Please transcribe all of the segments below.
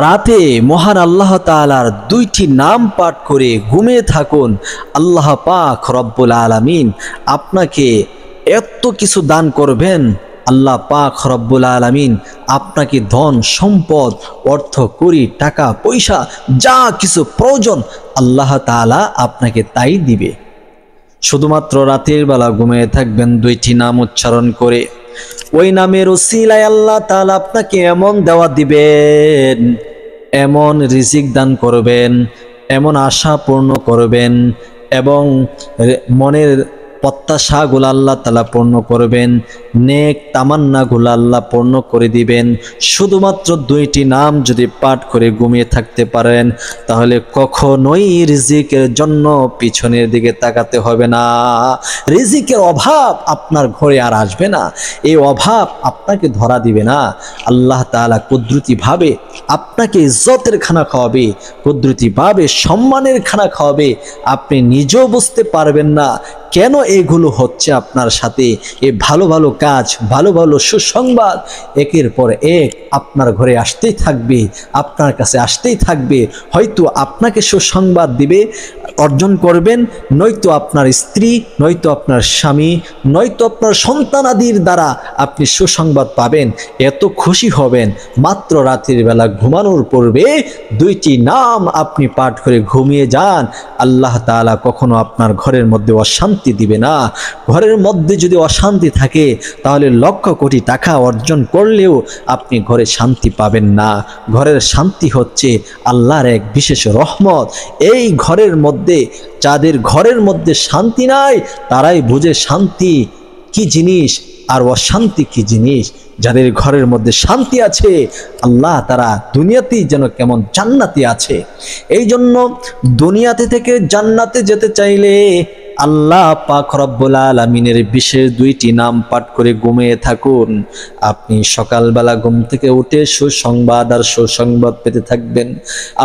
রাতে মহান আল্লাহ তাআলার দুইটি নাম পাঠ করে ঘুমিয়ে থাকুন। আল্লাহ পাক রব্বুল আলামিন আপনাকে এত কিছু দান করবেন। আল্লাহ পাক রব্বুল আলামিন আপনাকে ধন সম্পদ, অর্থ কড়ি, টাকা পয়সা যা কিছু প্রয়োজন আল্লাহ তাআলা আপনাকে তাই দিবে। শুধুমাত্র রাতের বেলা ঘুমিয়ে থাকবেন দুইটি নাম উচ্চারণ করে। ওই নামের উসিলায় আল্লাহ তাআলা আপনাকে এমন দেওয়া দিবেন, এমন রিজিক দান করবেন, এমন আশা পূর্ণ করবেন এবং মনের প্রত্যাশাগুলো আল্লাহ তাআলা পূর্ণ করবেন, নেক তামান্নাগুলো আল্লাহ পূর্ণ করে দিবেন। শুধুমাত্র দুইটি নাম যদি পাঠ করে ঘুমিয়ে থাকতে পারেন তাহলে কখনোই রিজিকের জন্য পিছনের দিকে তাকাতে হবে না। রিজিকের অভাব আপনার ঘরে আর আসবে না, এই অভাব আপনাকে ধরা দিবে না। আল্লাহ তাআলা কুদরতিভাবে আপনাকে ইজ্জতের খানা খাওয়াবে, কুদরতিভাবে সম্মানের খানা খাওয়াবে। আপনি নিজেও বুঝতে পারবেন না কেন এগুলো হচ্ছে আপনার সাথে। এই ভালো ভালো কাজ, ভালো ভালো সুসংবাদ একের পর এক আপনার ঘরে আসতেই থাকবে, আপনার কাছে আসতেই থাকবে। হয়তো আপনাকে সুসংবাদ দিবে, অর্জন করবেন, নয়তো আপনার স্ত্রী, নয়তো আপনার স্বামী, নয়তো আপনার সন্তানাদির দ্বারা আপনি সুসংবাদ পাবেন। এত খুশি হবেন। মাত্র রাতের বেলা ঘুমানোর পূর্বে দুইটি নাম আপনি পাঠ করে ঘুমিয়ে যান। আল্লাহ তাআলা কখনো আপনার ঘরের মধ্যে অশান্তি দিবে না। ঘরের মধ্যে যদি অশান্তি থাকে তাহলে লক্ষ কোটি টাকা অর্জন করলেও আপনি ঘরে শান্তি পাবেন না। ঘরের শান্তি হচ্ছে আল্লাহর এক বিশেষ রহমত। এই ঘরের মধ্যে, যাদের ঘরের মধ্যে শান্তি নাই তারাই বুঝে শান্তি কি জিনিস আর অশান্তি কি জিনিস। যাদের ঘরের মধ্যে শান্তি আছে আল্লাহ তারা দুনিয়াতেই যেন কেমন জান্নাতে আছে। এই জন্য দুনিয়াতে থেকে জান্নাতে যেতে চাইলে আল্লাহ পাক রব্বুল আলামিনের বিশেষ দুইটি নাম পাঠ করে ঘুমিয়ে থাকুন। আপনি সকালবেলা ঘুম থেকে উঠে সুসংবাদ আর সুসংবাদ পেতে থাকবেন।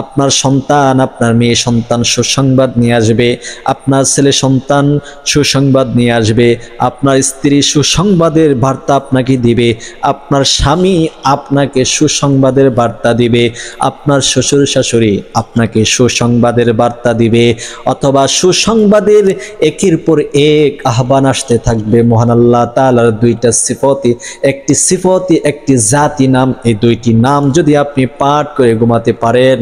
আপনার সন্তান, আপনার মেয়ে সন্তান সুসংবাদ নিয়ে আসবে, আপনার ছেলে সন্তান সুসংবাদ নিয়ে আসবে, আপনার স্ত্রী সুসংবাদের বার্তা আপনাকে দিবে, আপনার স্বামী আপনাকে সুসংবাদের বার্তা দিবে, আপনার শ্বশুর শাশুড়ি আপনাকে সুসংবাদের বার্তা দিবে, অথবা সুসংবাদের একের পর এক আহ্বান আসতে থাকবে। মহান আল্লাহ তাআলার দুইটা সিফতি, একটি সিফতি একটি জাতি নাম, এই দুইটি নাম যদি আপনি পাঠ করে ঘুমাতে পারেন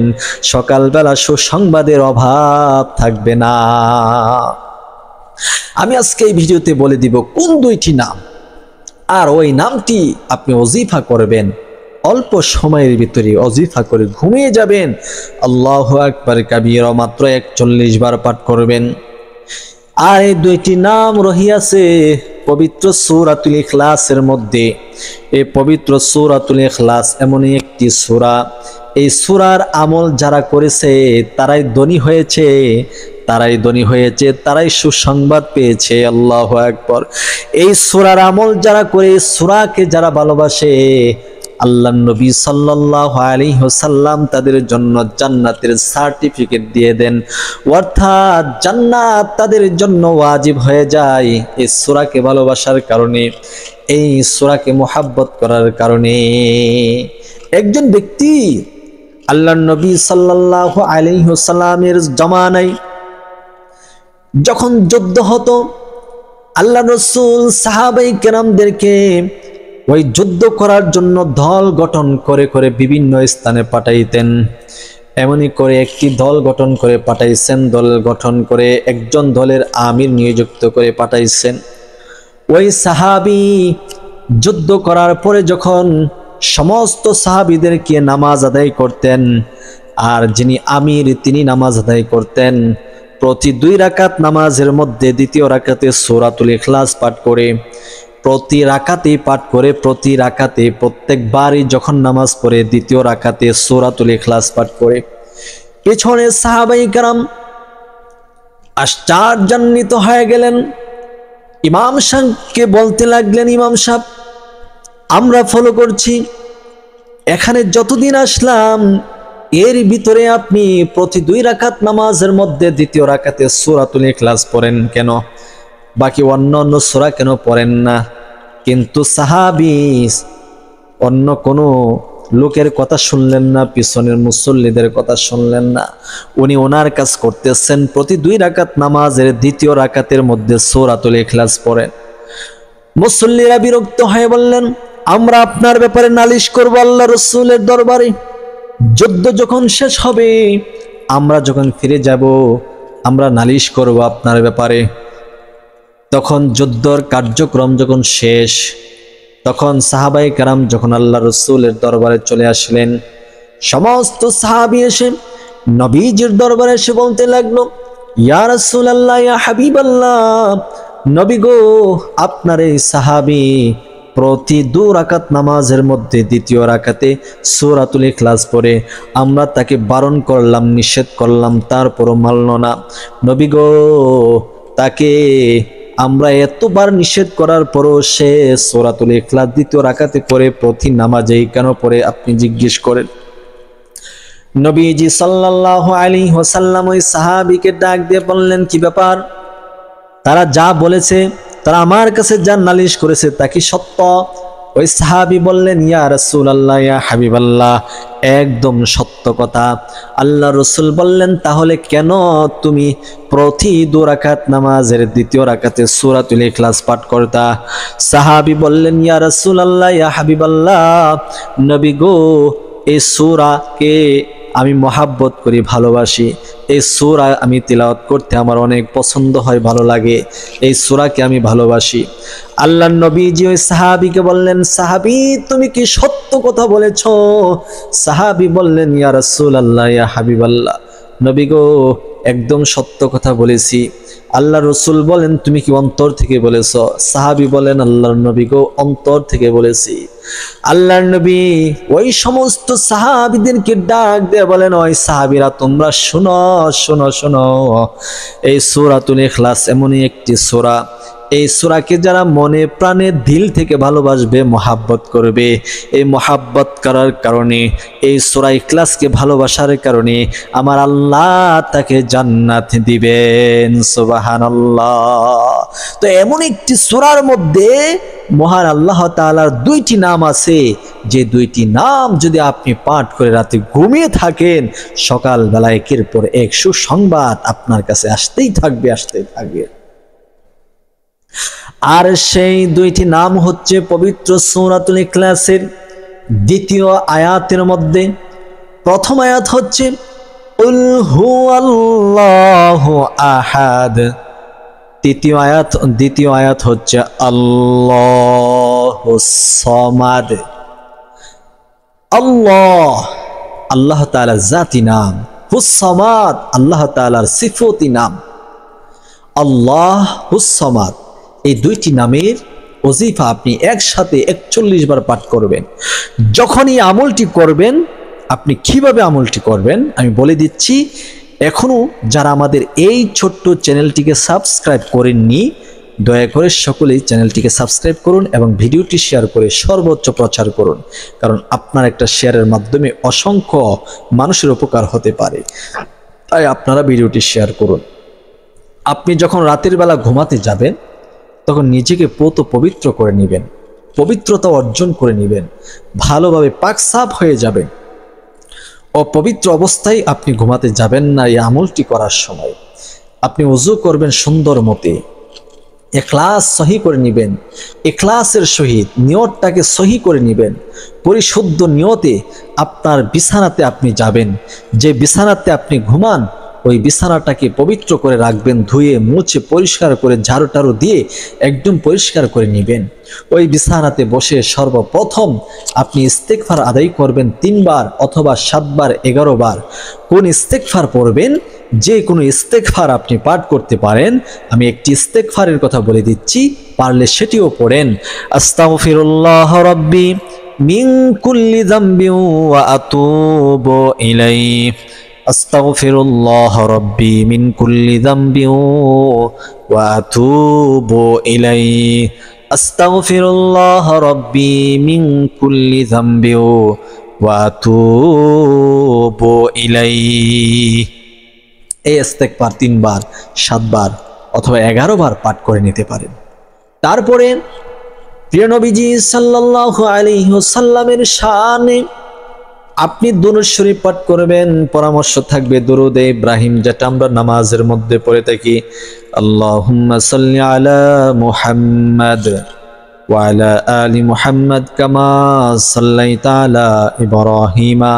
সকালবেলা সুসংবাদের অভাব থাকবে না। আমি আজকে এই ভিডিওতে বলে দিব কোন দুইটি নাম, আর ওই নামটি আপনি ওজিফা করবেন। অল্প সময়ের ভিতরে ওজিফা করে ঘুমিয়ে যাবেন। আল্লাহু আকবার কাবীরা মাত্র 41 বার পাঠ করবেন। আর এই দুইটি নাম রহিয়াছে পবিত্র সূরাতুল ইখলাসের মধ্যে। এই পবিত্র সূরাতুল ইখলাস এমনই একটি সূরা, এই সূরার আমল যারা করেছে তারাই ধনী হয়েছে, তারাই সুসংবাদ পেয়েছে। আল্লাহু আকবার। এই সূরার আমল যারা করে, সূরাকে যারা ভালোবাসে, আল্লাহর নবী সাল্লাল্লাহু আলাইহি ওয়াসাল্লাম তাদের জন্য জান্নাতের সার্টিফিকেট দিয়ে দেন, অর্থাৎ জান্নাত তাদের জন্য ওয়াজিব হয়ে যায় এই সূরাকে ভালোবাসার কারণে, এই সূরাকে মুহাব্বত করার কারণে। একজন ব্যক্তি আল্লাহর নবী সাল্লাল্লাহু আলাইহি ওয়াসাল্লামের জামানায় যখন যুদ্ধ হতো, আল্লাহর রাসূল সাহাবায়ে কেরামদেরকে ওই যুদ্ধ করার জন্য দল গঠন করে করে বিভিন্ন স্থানে পাঠাইতেন। এমনি করে একটি দল গঠন করে পাঠাইছেন, দল গঠন করে একজন দলের আমির নিযুক্ত করে পাঠাইছেন। ওই সাহাবী যুদ্ধ করার পরে যখন সমস্ত সাহাবীদেরকে নামাজ আদায় করতেন, আর যিনি আমির তিনি নামাজ আদায় করতেন, প্রতি 2 রাকাত নামাজের মধ্যে দ্বিতীয় রাকাতে সূরাতুল ইখলাস পাঠ করে, প্রতি রাকাতে প্রত্যেকবারই যখন নামাজ পড়ে দ্বিতীয় রাকাতে সূরাতুল ইখলাস পাঠ করে। পেছনে সাহাবায়ে কেরাম আশ্চর্যান্বিত হয়ে গেলেন। ইমাম সাহেবকে বলতে লাগলেন, ইমাম সাহেব আমরা ফলো করছি, এখানে যতদিন আসলাম এর ভিতরে আপনি প্রতি 2 রাকাত নামাজের মধ্যে দ্বিতীয় রাকাতে সূরাতুল ইখলাস পড়েন কেন, বাকি অন্য সূরা কেন পড়েন না? কিন্তু সাহাবী অন্য কোনো লোকের কথা শুনলেন না, পিছনের মুসল্লিদের কথা শুনলেন না, উনি ওনার কাজ করতেছেন। প্রতি 2 রাকাত নামাজের দ্বিতীয় রাকাতের মধ্যে সূরাতুল ইখলাস পড়েন। মুসল্লিরা বিরক্ত হয়ে বললেন, আমরা আপনার ব্যাপারে নালিশ করব আল্লাহ রসুলের দরবারে। যুদ্ধ যখন শেষ হবে, আমরা যখন ফিরে যাব, আমরা নালিশ করব আপনার ব্যাপারে। তখন যুদ্ধর কার্যক্রম যখন শেষ, তখন সাহাবায়ে কেরাম যখন আল্লাহ রসুলের দরবারে চলে আসলেন, সমস্ত সাহাবী এসে নবীজির দরবারে এসে বলতে লাগলো, ইয়া রাসূলুল্লাহ, ইয়া হাবিবাল্লাহ, নবী গো, আপনার এই সাহাবী প্রতি 2 রাকাত নামাজের মধ্যে দ্বিতীয় রাকাতে সূরাতুল ইখলাস পড়ে, আমরা তাকে বারণ করলাম, নিষেধ করলাম, তারপরও মানল না। নবী গো, তাকে আমরা এতবার নিষেধ করার পরও সে সূরাতুল ইখলাস দ্বিতীয় রাকাতে পড়ে প্রতি নামাজেই কেন পড়ে, আপনি জিজ্ঞেস করেন। নবীজি সাল্লাল্লাহু আলাইহি ওয়াসাল্লাম ওই সাহাবীকে ডাক দিয়ে বললেন, কি ব্যাপার? তারা যা বলেছে, তারা আমার কাছে যা নালিশ করেছে তা কি সত্য? ওই সাহাবী বললেন, ইয়া রাসূলুল্লাহ, ইয়া হাবিবাল্লাহ, একদম সত্য কথা। আল্লাহ রসুল বললেন, তাহলে কেন তুমি প্রতি 2 রাকাত নামাজের দ্বিতীয় রাকাতে সূরাতুল ইখলাস পাঠ করতা? সাহাবী বললেন, ইয়া রাসূলুল্লাহ, ইয়া হাবিবাল্লাহ, নবী গো, এই সূরাকে আমি মহাব্বত করি, ভালোবাসি। এই সূরা আমি তিলাওয়াত করতে আমার অনেক পছন্দ হয়, ভালো লাগে। এই সূরাকে আমি ভালোবাসি। আল্লাহর নবীজি ওই সাহাবীকে বললেন, সাহাবী, তুমি কি সত্য কথা বলেছো? সাহাবী বললেন, ইয়া রাসূলুল্লাহ, ইয়া হাবিবাল্লাহ, নবী গো, একদম সত্য কথা বলেছি। আল্লাহ রসুল বলেন, তুমি কি অন্তর থেকে বলেছ? সাহাবী বলেন, আল্লাহর নবী গো, অন্তর থেকে বলেছি। আল্লাহর নবী ওই সমস্ত সাহাবীদেরকে ডাক দিয়ে বলেন, ওই সাহাবীরা, তোমরা শোনো শোনো শোনো, এই সূরাতুল ইখলাস এমনই একটি সূরা, এই সূরাকে যারা মনে প্রাণে দিল থেকে ভালোবাসবে, মহাব্বত করবে, এই মহাব্বত করার কারণে, এই সূরা ইখলাসকে ভালোবাসার কারণে আমার আল্লাহ তাকে জান্নাত দিবেন। সুবহানাল্লাহ। তো এমন একটি সূরার মধ্যে মহান আল্লাহ তাআলার 2টি নাম আছে, যে 2টি নাম যদি আপনি পাঠ করে রাতে ঘুমিয়ে থাকেন, সকাল বেলায় একের পর এক সুসংবাদ আপনার কাছে আসতেই থাকবে, আসতেই থাকবে। আর সেই 2টি নাম হচ্ছে পবিত্র সূরাতুল ইখলাসের দ্বিতীয় আয়াতের মধ্যে প্রথম আয়াত হচ্ছে কুল হুয়াল্লাহু আহাদ, দ্বিতীয় আয়াত হচ্ছে আল্লাহুস সামাদ। আল্লাহ তাআলার জাতি নাম, হুস সামাদ আল্লাহ তাআলার সিফতি নাম। আল্লাহুস সামাদ, এই 2টি নামের ওজিফা আপনি একসাথে 41 বার পাঠ করবেন। যখনই আমলটি করবেন, আপনি কিভাবে আমলটি করবেন আমি বলে দিচ্ছি। এখনো যারা আমাদের এই ছোট্ট চ্যানেলটিকে সাবস্ক্রাইব করেননি, দয়া করে সকলেই চ্যানেলটিকে সাবস্ক্রাইব করুন এবং ভিডিওটি শেয়ার করে সর্বোচ্চ প্রচার করুন, কারণ আপনার একটা শেয়ারের মাধ্যমে অসংখ্য মানুষের উপকার হতে পারে। তাই আপনারা ভিডিওটি শেয়ার করুন। আপনি যখন রাতের বেলা ঘুমাতে যাবেন, তখন নিজেকে পবিত্র করে নেবেন, পবিত্রতা অর্জন করে নেবেন, ভালোভাবে পাক সাফ হয়ে যাবেন। অপবিত্র অবস্থায় আপনি ঘুমাতে যাবেন না। এই আমলটি করার সময় আপনি ওযু করবেন সুন্দর মতে, ইখলাস সহি করে নেবেন, ইখলাসের সহিত নিয়তটাকে সহি করে নেবেন। পরিশুদ্ধ নিয়তে আপনার বিছানাতে আপনি যাবেন, যে বিছানাতে আপনি ঘুমান ওই বিছানাটাকে পবিত্র করে রাখবেন, ধুয়ে মুছে পরিষ্কার করে ঝাড়ু টাড়ু দিয়ে একদম পরিষ্কার করে নেবেন। ওই বিছানাতে বসে সর্বপ্রথম আপনি ইস্তেগফার আদায় করবেন 3 বার অথবা 7 বার, 11 বার। কোন ইস্তেগফার পড়বেন? যে কোনো ইস্তেগফার আপনি পাঠ করতে পারেন। আমি একটি ইস্তেগফারের কথা বলে দিচ্ছি, পারলে সেটিও পড়েন। আস্তাগফিরুল্লাহ রাব্বি মিন কুল্লি যামবি ওয়া আতুবু ইলাইহি, আস্তাগফিরুল্লাহ রাব্বি মিন কুল্লি যামবি ওয়া আতুবু ইলাইহি, আস্তাগফিরুল্লাহ রাব্বি মিন কুল্লি যামবি ওয়া আতুবু ইলাইহি। এই ইস্তেগফার 3 বার, 7 বার অথবা 11 বার পাঠ করে নিতে পারেন। তারপরে প্রিয় নবীজি সাল্লাল্লাহু আলাইহি ওয়াসাল্লামের শানে আপনি দুরূদ শরীফ পাঠ করবেন। পরামর্শ থাকবে দুরুদে ইব্রাহিম, যেটা আমরা নামাজের মধ্যে পড়ে থাকি। আল্লাহুম্মা সাল্লি আলা মুহাম্মাদ ওয়া আলা আলি মুহাম্মাদ কামা সাল্লাইতা আলা ইব্রাহিমা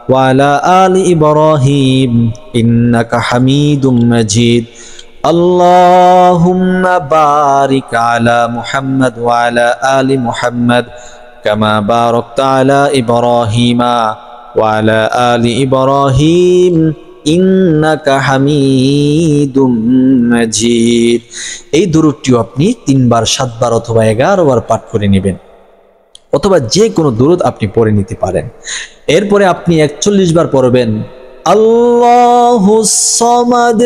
ওয়া আলা আলি ইব্রাহিম ইন্নাকা হামিদুম মাজিদ। আল্লাহুম্মা বারিক আলা মুহাম্মাদ ওয়া আলা আলি মুহাম্মাদ কামা বারাকতা আলা ইব্রাহিমা ওয়া আলা আলি ইব্রাহিম ইন্নাকা হামিদুম মাজিদ। এই দুরূদটিও আপনি 3 বার 7 বার অথবা 11 বার পাঠ করে নেবেন, অথবা যে কোনো দুরূদ আপনি পড়ে নিতে পারেন। এরপরে আপনি 41 বার পড়বেন আল্লাহুস সামাদ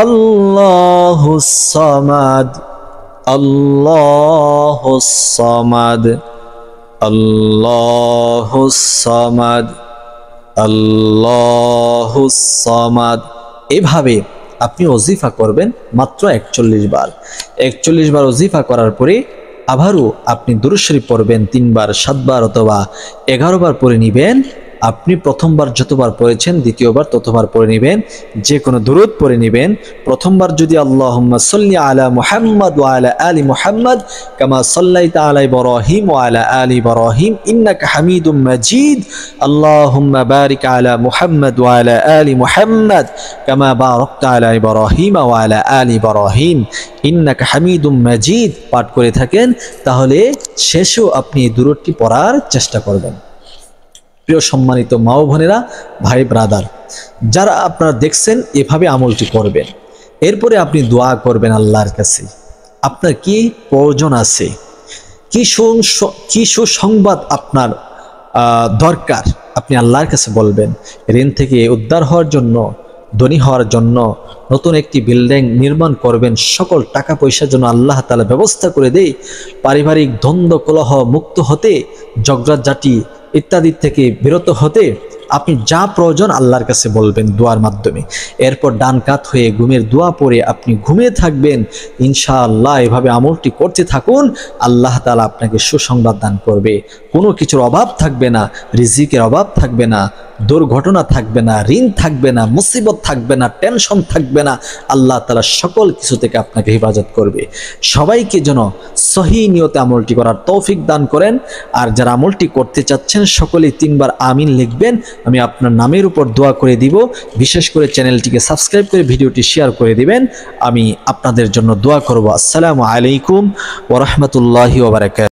আল্লাহুস সামাদ আল্লাহুস সামাদ আল্লাহুস সামাদ আল্লাহুস সামাদ। এভাবে আপনি ওজিফা করবেন মাত্র 41 বার। 41 বার ওজিফা করার পরে আবারও আপনি দুরূদ শরীফ পড়বেন 3 বার 7 বার অথবা 11 বার পড়ে নেবেন। আপনি প্রথমবার যতবার পড়েছেন দ্বিতীয়বার ততবার পড়ে নেবেন, যে কোনো দুরূদ পড়ে নেবেন। প্রথমবার যদি আল্লাহুম্মা সাল্লি আলা মুহাম্মাদ ওয়া আলা আলি মুহাম্মাদ কামা সাল্লাইতা আলা ইব্রাহিম ওয়া আলা আলি ইব্রাহিম ইন্নাকা হামিদুম মাজিদ। আল্লাহুম্মা বারিক আলা মুহাম্মাদ ওয়া আলা আলি মুহাম্মাদ কামা বারাকতা আলা ইব্রাহিম ওয়া আলা আলি ইব্রাহিম ইন্নাকা হামিদুম মাজিদ পাঠ করে থাকেন, তাহলে শেষেও আপনি এই দুরূদটি পড়ার চেষ্টা করবেন। প্রিয় সম্মানিত মা ও বোনেরা, ভাই ব্রাদার, যারা আপনারা দেখছেন এভাবে আমলটি করবেন। এরপরে আপনি দোয়া করবেন আল্লাহর কাছে, আপনার কি প্রয়োজন আছে, কি সুসংবাদ আপনার দরকার, আপনি আল্লাহর কাছে বলবেন। ঋণ থেকে উদ্ধার হওয়ার জন্য, ধনী হওয়ার জন্য, নতুন একটি বিল্ডিং নির্মাণ করবেন, সকল টাকা পয়সার জন্য আল্লাহ তাআলা ব্যবস্থা করে দেয়। পারিবারিক দ্বন্দ্ব কলহ মুক্ত হতে, ঝগড়াঝাটি ইত্যাদি থেকে বিরত হতে আপনি যা প্রয়োজন আল্লাহর কাছে বলবেন দোয়ার মাধ্যমে। এরপর ডান কাত হয়ে ঘুমের দোয়া পড়ে আপনি ঘুমিয়ে থাকবেন। ইনশাআল্লাহ এভাবে আমলটি করতে থাকুন, আল্লাহ তাআলা আপনাকে সুসংবাদ দান করবে। কোনো কিছুর অভাব থাকবে না, রিজিকের অভাব থাকবে না, দুর্ঘটনা থাকবে না, ঋণ থাকবে না, মুসিবত থাকবে না, টেনশন থাকবে না। আল্লাহ তাআলা সকল কিছু থেকে আপনাকে হেফাজত করবে। সবাইকে যেন সহি নিয়তে আমলটি করার তৌফিক দান করেন। আর যারা আমলটি করতে চাচ্ছেন সকলেই 3 বার আমিন লিখবেন, আমি আপনার নামের উপর দোয়া করে দিব। বিশেষ করে চ্যানেলটিকে সাবস্ক্রাইব করে ভিডিওটি শেয়ার করে দিবেন, আমি আপনাদের জন্য দোয়া করব। আসসালামু আলাইকুম ওয়া রাহমাতুল্লাহি ওয়া বারাকাতুহু।